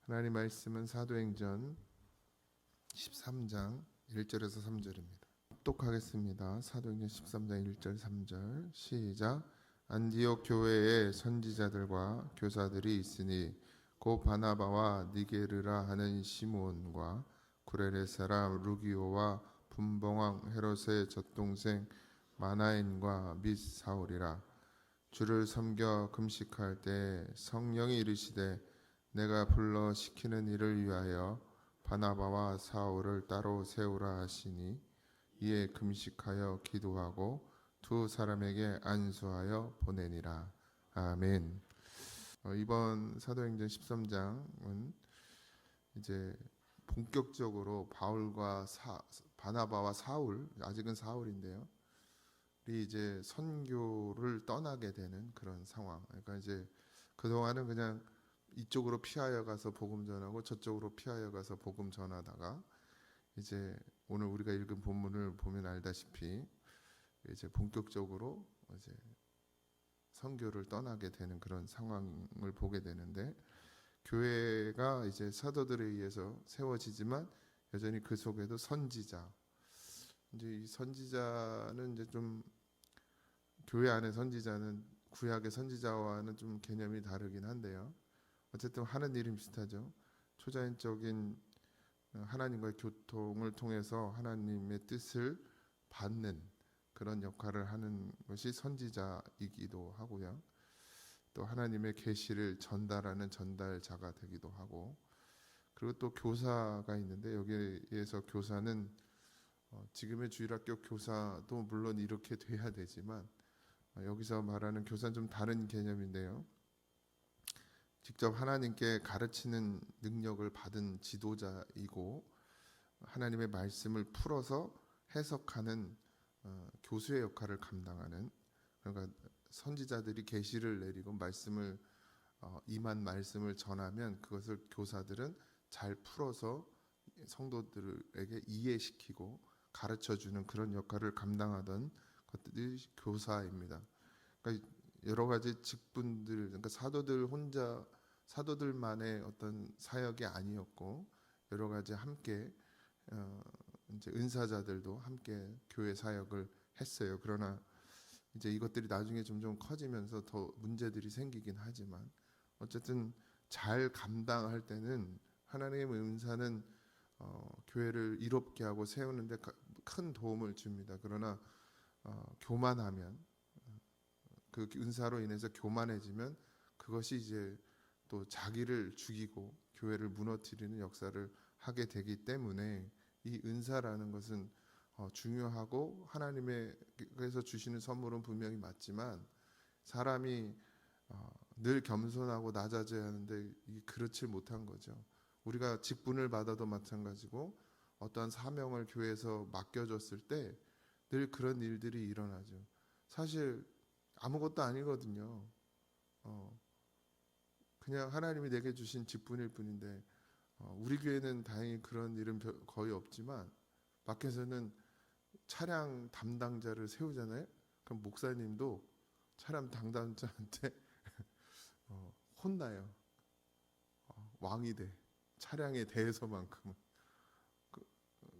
하나님 말씀은 사도행전 13장 1절에서 3절입니다. 합독하겠습니다. 사도행전 13장 1절 3절 시작. 안디옥 교회에 선지자들과 교사들이 있으니 곧 바나바와 니게르라 하는 시므온과 구레네 사람 루기오와 분봉왕 헤롯의 젖동생 마나엔과 및 사울이라. 주를 섬겨 금식할 때 성령이 이르시되 내가 불러 시키는 일을 위하여 바나바와 사울을 따로 세우라 하시니 이에 금식하여 기도하고 두 사람에게 안수하여 보내니라. 아멘. 이번 사도행전 13장은 이제 본격적으로 바울과 바나바와 사울, 아직은 사울인데요, 이 이제 선교를 떠나게 되는 그런 상황. 그러니까 이제 그동안은 그냥 이쪽으로 피하여 가서 복음 전하고 저쪽으로 피하여 가서 복음 전하다가 이제 오늘 우리가 읽은 본문을 보면 알다시피 이제 본격적으로 이제 선교를 떠나게 되는 그런 상황을 보게 되는데, 교회가 이제 사도들에 의해서 세워지지만 여전히 그 속에도 선지자, 이제 이 선지자는 이제 좀 교회 안의 선지자는 구약의 선지자와는 좀 개념이 다르긴 한데요. 어쨌든 하는 일은 비슷하죠. 초자연적인 하나님과의 교통을 통해서 하나님의 뜻을 받는 그런 역할을 하는 것이 선지자이기도 하고요. 또 하나님의 계시를 전달하는 전달자가 되기도 하고, 그리고 또 교사가 있는데 여기에서 교사는 지금의 주일학교 교사도 물론 이렇게 돼야 되지만 여기서 말하는 교사는 좀 다른 개념인데요. 직접 하나님께 가르치는 능력을 받은 지도자이고 하나님의 말씀을 풀어서 해석하는 교수의 역할을 감당하는, 그러니까 선지자들이 계시를 내리고 말씀을 임한 말씀을 전하면 그것을 교사들은 잘 풀어서 성도들에게 이해시키고 가르쳐주는 그런 역할을 감당하던 것들이 교사입니다. 그러니까 여러 가지 직분들, 그러니까 사도들만의 어떤 사역이 아니었고 여러 가지 함께 이제 은사자들도 함께 교회 사역을 했어요. 그러나 이제 이것들이 나중에 점점 커지면서 더 문제들이 생기긴 하지만 어쨌든 잘 감당할 때는 하나님의 은사는 교회를 이롭게 하고 세우는데 큰 도움을 줍니다. 그러나 교만하면, 그 은사로 인해서 교만해지면 그것이 이제 또 자기를 죽이고 교회를 무너뜨리는 역사를 하게 되기 때문에 이 은사라는 것은 중요하고 하나님께서 주시는 선물은 분명히 맞지만 사람이 늘 겸손하고 낮아져야 하는데 이게 그렇지 못한 거죠. 우리가 직분을 받아도 마찬가지고 어떠한 사명을 교회에서 맡겨줬을 때 늘 그런 일들이 일어나죠. 사실 아무것도 아니거든요. 그냥 하나님이 내게 주신 직분일 뿐인데 우리 교회는 다행히 그런 일은 거의 없지만 밖에서는 차량 담당자를 세우잖아요. 그럼 목사님도 차량 담당자한테 혼나요. 왕이 돼. 차량에 대해서만큼은.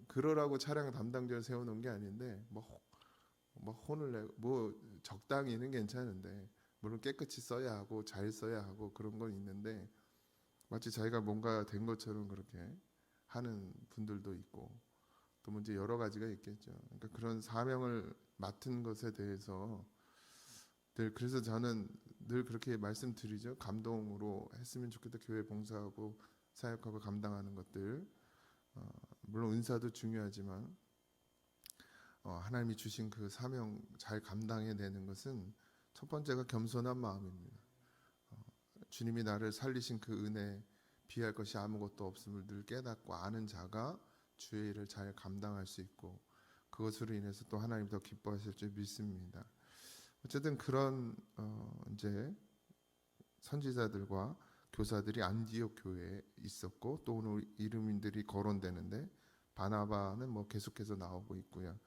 그러라고 차량 담당자를 세우는 게 아닌데 뭐 혼을 내고, 뭐 적당히는 괜찮은데 물론 깨끗이 써야 하고 잘 써야 하고 그런 건 있는데 마치 자기가 뭔가 된 것처럼 그렇게 하는 분들도 있고 또 문제 여러 가지가 있겠죠. 그러니까 그런 사명을 맡은 것에 대해서 그래서 저는 늘 그렇게 말씀드리죠. 감동으로 했으면 좋겠다. 교회 봉사하고 사역하고 감당하는 것들, 물론 은사도 중요하지만 하나님이 주신 그 사명 잘 감당해내는 것은 첫 번째가 겸손한 마음입니다. 주님이 나를 살리신 그 은혜, 비할 것이 아무것도 없음을 늘 깨닫고 아는 자가 주의 일을 잘 감당할 수 있고 그것으로 인해서 또 하나님 더 기뻐하실 줄 믿습니다. 어쨌든 그런 이제 선지자들과 교사들이 안디옥 교회에 있었고 또 오늘 이름들이 거론되는데 바나바는 뭐 계속해서 나오고 있고요.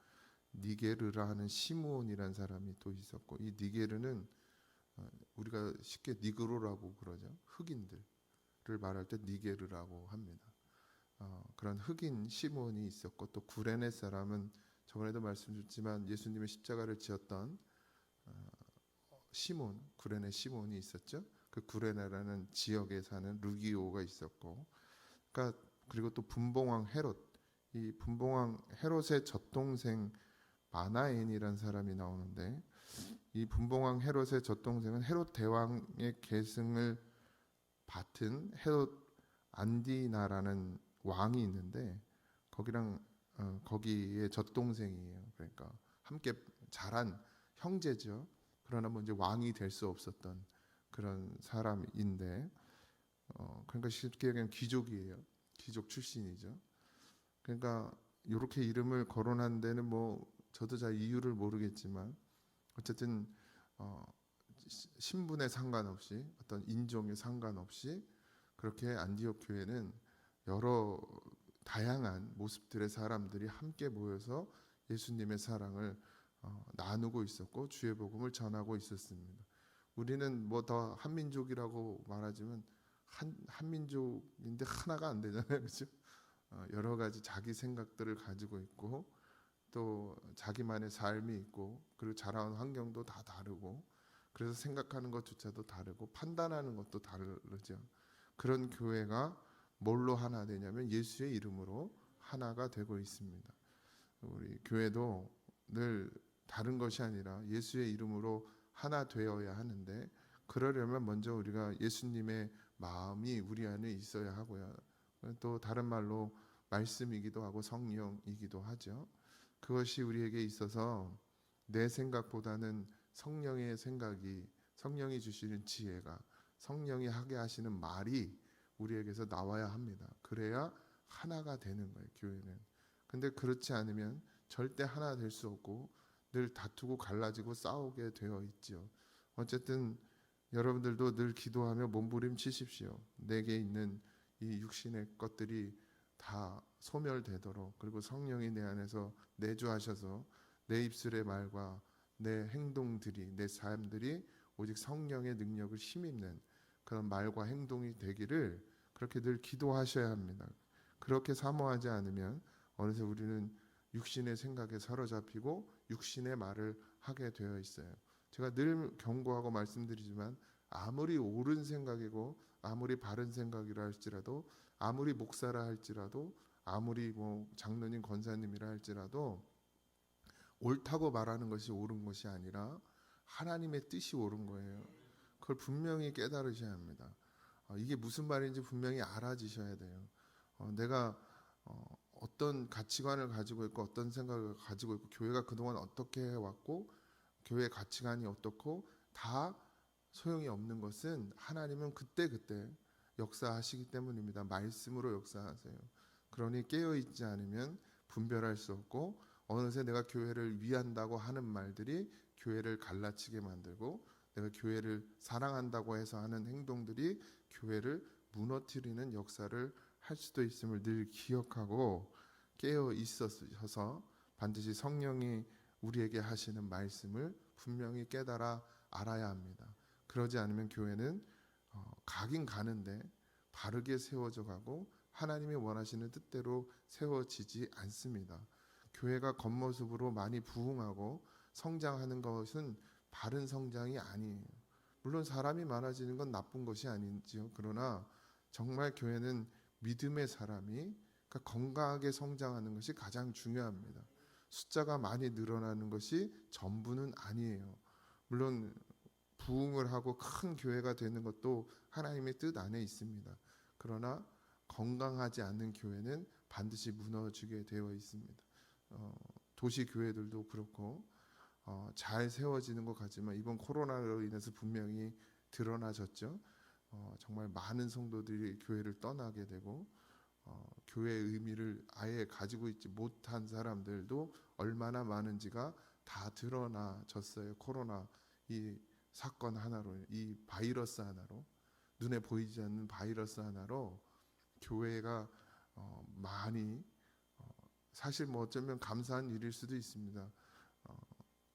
니게르라 하는 시므온이라는 사람이 또 있었고, 이 니게르는 우리가 쉽게 니그로라고 그러죠. 흑인들을 말할 때 니게르라고 합니다. 그런 흑인 시몬이 있었고, 또 구레네 사람은 저번에도 말씀드렸지만 예수님의 십자가를 지었던 시몬, 구레네 시몬이 있었죠. 그 구레네라는 지역에 사는 루기오가 있었고, 그러니까 그리고 또 분봉왕 헤롯, 이 분봉왕 헤롯의 젖동생 마나엔이라는 사람이 나오는데, 이 분봉왕 헤롯의 젖동생은 헤롯 대왕의 계승을 받은 헤롯 안디나라는 왕이 있는데, 거기랑 거기에 젖동생이에요. 그러니까 함께 자란 형제죠. 그러나 뭐 이제 왕이 될 수 없었던 그런 사람인데, 그러니까 쉽게 얘기하면 귀족이에요. 귀족 출신이죠. 그러니까 이렇게 이름을 거론한 데는 뭐 저도 잘 이유를 모르겠지만, 어쨌든 신분에 상관없이, 어떤 인종에 상관없이 그렇게 안디옥 교회는 여러 다양한 모습들의 사람들이 함께 모여서 예수님의 사랑을 나누고 있었고 주의 복음을 전하고 있었습니다. 우리는 뭐 더 한민족이라고 말하지만 한민족인데 하나가 안 되잖아요, 그렇죠? 여러 가지 자기 생각들을 가지고 있고, 또 자기만의 삶이 있고, 그리고 자라온 환경도 다 다르고, 그래서 생각하는 것조차도 다르고 판단하는 것도 다르죠. 그런 교회가 뭘로 하나 되냐면 예수의 이름으로 하나가 되고 있습니다. 우리 교회도 늘 다른 것이 아니라 예수의 이름으로 하나 되어야 하는데, 그러려면 먼저 우리가 예수님의 마음이 우리 안에 있어야 하고요. 또 다른 말로 말씀이기도 하고 성령이기도 하죠. 그것이 우리에게 있어서 내 생각보다는 성령의 생각이, 성령이 주시는 지혜가, 성령이 하게 하시는 말이 우리에게서 나와야 합니다. 그래야 하나가 되는 거예요, 교회는. 근데 그렇지 않으면 절대 하나 될 수 없고 늘 다투고 갈라지고 싸우게 되어 있죠. 어쨌든 여러분들도 늘 기도하며 몸부림치십시오. 내게 있는 이 육신의 것들이 다 소멸되도록, 그리고 성령이 내 안에서 내주하셔서 내 입술의 말과 내 행동들이, 내 삶들이 오직 성령의 능력을 힘입는 그런 말과 행동이 되기를 그렇게 늘 기도하셔야 합니다. 그렇게 사모하지 않으면 어느새 우리는 육신의 생각에 사로잡히고 육신의 말을 하게 되어 있어요. 제가 늘 경고하고 말씀드리지만, 아무리 옳은 생각이고 아무리 바른 생각이라 할지라도, 아무리 목사라 할지라도, 아무리 뭐 장로님 권사님이라 할지라도 옳다고 말하는 것이 옳은 것이 아니라 하나님의 뜻이 옳은 거예요. 그걸 분명히 깨달으셔야 합니다. 이게 무슨 말인지 분명히 알아지셔야 돼요. 내가 어떤 가치관을 가지고 있고 어떤 생각을 가지고 있고, 교회가 그동안 어떻게 해왔고 교회의 가치관이 어떻고, 다 소용이 없는 것은 하나님은 그때그때 역사하시기 때문입니다. 말씀으로 역사하세요. 그러니 깨어있지 않으면 분별할 수 없고, 어느새 내가 교회를 위한다고 하는 말들이 교회를 갈라치게 만들고, 내가 교회를 사랑한다고 해서 하는 행동들이 교회를 무너뜨리는 역사를 할 수도 있음을 늘 기억하고 깨어 있어서 반드시 성령이 우리에게 하시는 말씀을 분명히 깨달아 알아야 합니다. 그러지 않으면 교회는 가긴 가는데 바르게 세워져 가고 하나님이 원하시는 뜻대로 세워지지 않습니다. 교회가 겉모습으로 많이 부흥하고 성장하는 것은 바른 성장이 아니에요. 물론 사람이 많아지는 건 나쁜 것이 아니지요. 그러나 정말 교회는 믿음의 사람이, 그러니까 건강하게 성장하는 것이 가장 중요합니다. 숫자가 많이 늘어나는 것이 전부는 아니에요. 물론 부흥을 하고 큰 교회가 되는 것도 하나님의 뜻 안에 있습니다. 그러나 건강하지 않는 교회는 반드시 무너지게 되어 있습니다. 도시 교회들도 그렇고 잘 세워지는 것 같지만 이번 코로나로 인해서 분명히 드러나졌죠. 정말 많은 성도들이 교회를 떠나게 되고 교회의 의미를 아예 가지고 있지 못한 사람들도 얼마나 많은지가 다 드러나졌어요. 코로나 이 사건 하나로, 이 바이러스 하나로, 눈에 보이지 않는 바이러스 하나로 교회가 많이, 사실 뭐 어쩌면 감사한 일일 수도 있습니다.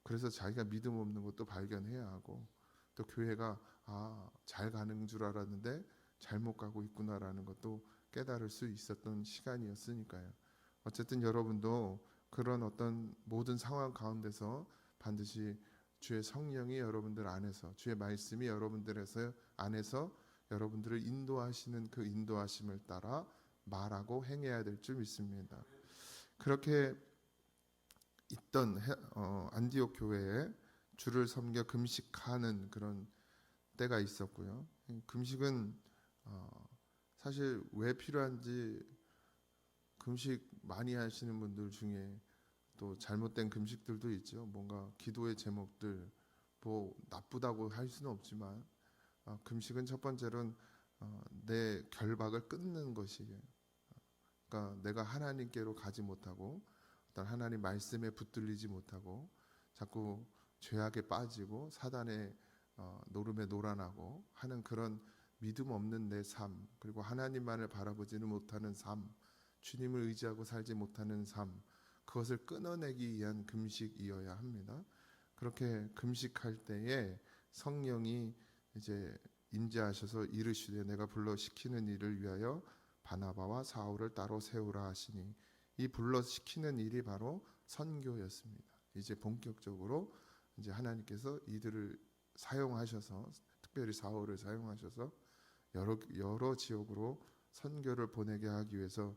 그래서 자기가 믿음 없는 것도 발견해야 하고, 또 교회가 잘 가는 줄 알았는데 잘못 가고 있구나라는 것도 깨달을 수 있었던 시간이었으니까요. 어쨌든 여러분도 그런 어떤 모든 상황 가운데서 반드시 주의 성령이 여러분들 안에서, 주의 말씀이 여러분들에서 안에서 여러분들을 인도하시는 그 인도하심을 따라 말하고 행해야 될 줄 믿습니다. 그렇게 있던 안디옥 교회에 주를 섬겨 금식하는 그런 때가 있었고요. 금식은 사실 왜 필요한지, 금식 많이 하시는 분들 중에 또 잘못된 금식들도 있죠. 뭔가 기도의 제목들 뭐 나쁘다고 할 수는 없지만 금식은 첫 번째로는 내 결박을 끊는 것이에요. 그러니까 내가 하나님께로 가지 못하고 어떤 하나님 말씀에 붙들리지 못하고 자꾸 죄악에 빠지고 사단의 노름에 놀아나고 하는 그런 믿음 없는 내 삶, 그리고 하나님만을 바라보지는 못하는 삶, 주님을 의지하고 살지 못하는 삶, 그것을 끊어내기 위한 금식이어야 합니다. 그렇게 금식할 때에 성령이 이제 임재하셔서 이르시되 내가 불러 시키는 일을 위하여 바나바와 사울을 따로 세우라 하시니, 이 불러 시키는 일이 바로 선교였습니다. 이제 본격적으로 이제 하나님께서 이들을 사용하셔서, 특별히 사울을 사용하셔서 여러 지역으로 선교를 보내게 하기 위해서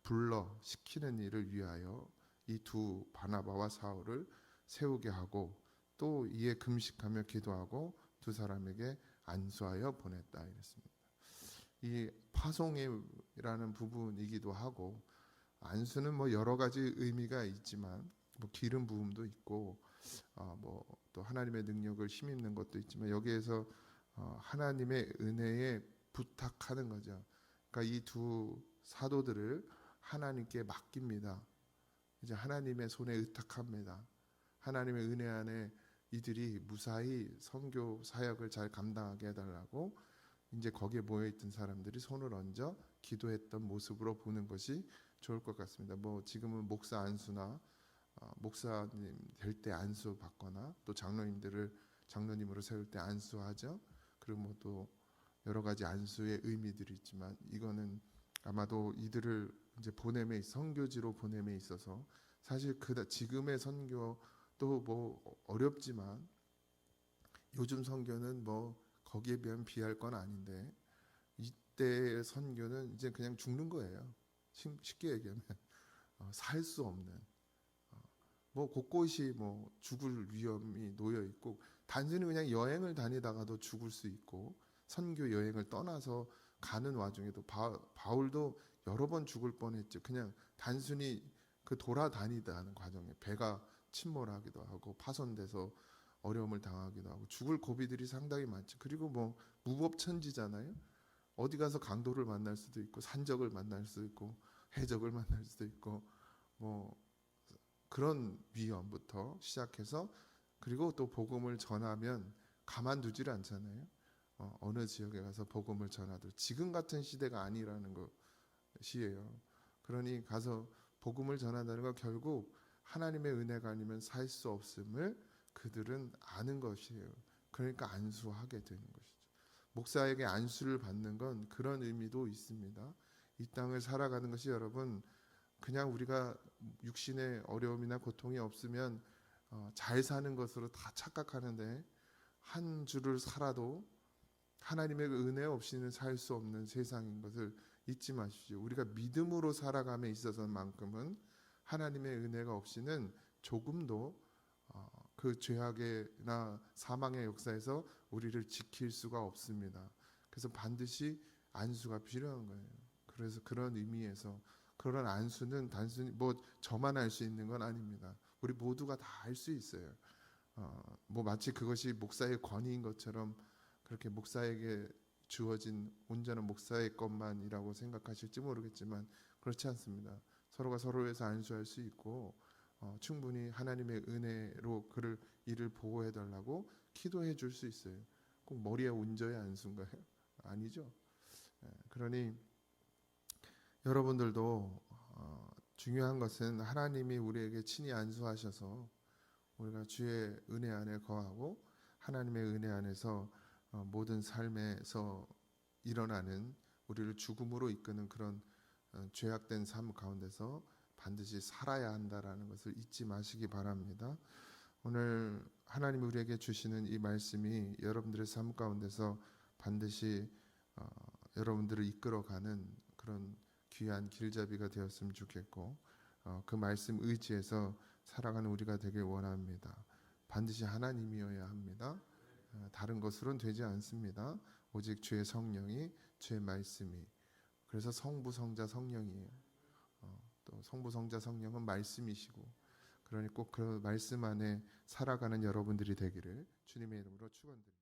불러 시키는 일을 위하여 이 두 바나바와 사울을 세우게 하고, 또 이에 금식하며 기도하고 두 사람에게 안수하여 보냈다 이랬습니다. 이 파송이라는 부분이기도 하고, 안수는 뭐 여러 가지 의미가 있지만 뭐 기름 부음도 있고 뭐 또 하나님의 능력을 힘입는 것도 있지만, 여기에서 하나님의 은혜에 부탁하는 거죠. 그러니까 이 두 사도들을 하나님께 맡깁니다. 이제 하나님의 손에 의탁합니다. 하나님의 은혜 안에 이들이 무사히 선교 사역을 잘 감당하게 해달라고 이제 거기에 모여있던 사람들이 손을 얹어 기도했던 모습으로 보는 것이 좋을 것 같습니다. 뭐 지금은 목사 안수나 목사님 될 때 안수 받거나 또 장로님들을 장로님으로 세울 때 안수하죠. 그리고 뭐 또 여러 가지 안수의 의미들이 있지만, 이거는 아마도 이들을 이제 보냄에 선교지로 보냄에 있어서 사실 지금의 선교도 뭐 어렵지만 요즘 선교는 뭐 거기에 비하면 비할 건 아닌데, 이때의 선교는 이제 그냥 죽는 거예요. 쉽게 얘기하면 살 수 없는, 뭐 곳곳이 뭐 죽을 위험이 놓여 있고, 단순히 그냥 여행을 다니다가도 죽을 수 있고, 선교 여행을 떠나서 가는 와중에도 바울도 여러 번 죽을 뻔했죠. 그냥 단순히 그 돌아다니다는 과정에 배가 침몰하기도 하고 파손돼서 어려움을 당하기도 하고 죽을 고비들이 상당히 많죠. 그리고 뭐 무법천지잖아요. 어디 가서 강도를 만날 수도 있고 산적을 만날 수도 있고 해적을 만날 수도 있고 뭐 그런 위험부터 시작해서, 그리고 또 복음을 전하면 가만두질 않잖아요. 어느 지역에 가서 복음을 전하도 지금 같은 시대가 아니라는 것이에요. 그러니 가서 복음을 전한다는 건 결국 하나님의 은혜가 아니면 살 수 없음을 그들은 아는 것이에요. 그러니까 안수하게 되는 것이죠. 목사에게 안수를 받는 건 그런 의미도 있습니다. 이 땅을 살아가는 것이 여러분, 그냥 우리가 육신의 어려움이나 고통이 없으면 잘 사는 것으로 다 착각하는데, 한 주를 살아도 하나님의 은혜 없이는 살 수 없는 세상인 것을 잊지 마십시오. 우리가 믿음으로 살아감에 있어서만큼은 하나님의 은혜가 없이는 조금도 그 죄악이나 사망의 역사에서 우리를 지킬 수가 없습니다. 그래서 반드시 안수가 필요한 거예요. 그래서 그런 의미에서 그런 안수는 단순히 뭐 저만 할 수 있는 건 아닙니다. 우리 모두가 다 할 수 있어요. 뭐 마치 그것이 목사의 권위인 것처럼 그렇게 목사에게 주어진 온전한 목사의 것만이라고 생각하실지 모르겠지만 그렇지 않습니다. 서로가 서로를 위해서 안수할 수 있고 충분히 하나님의 은혜로 그를 이를 보호해 달라고 기도해 줄 수 있어요. 꼭 머리에 얹어야 안수인가요? 아니죠. 그러니 여러분들도 중요한 것은 하나님이 우리에게 친히 안수하셔서 우리가 주의 은혜 안에 거하고 하나님의 은혜 안에서 모든 삶에서 일어나는 우리를 죽음으로 이끄는 그런 죄악된 삶 가운데서 반드시 살아야 한다라는 것을 잊지 마시기 바랍니다. 오늘 하나님이 우리에게 주시는 이 말씀이 여러분들의 삶 가운데서 반드시 여러분들을 이끌어가는 그런 귀한 길잡이가 되었으면 좋겠고 그 말씀 의지해서 살아가는 우리가 되길 원합니다. 반드시 하나님이어야 합니다. 다른 것으로는 되지 않습니다. 오직 주의 성령이, 주의 말씀이. 그래서 성부, 성자, 성령이에요. 또 성부, 성자, 성령은 말씀이시고, 그러니 꼭 그 말씀 안에 살아가는 여러분들이 되기를 주님의 이름으로 축원드립니다.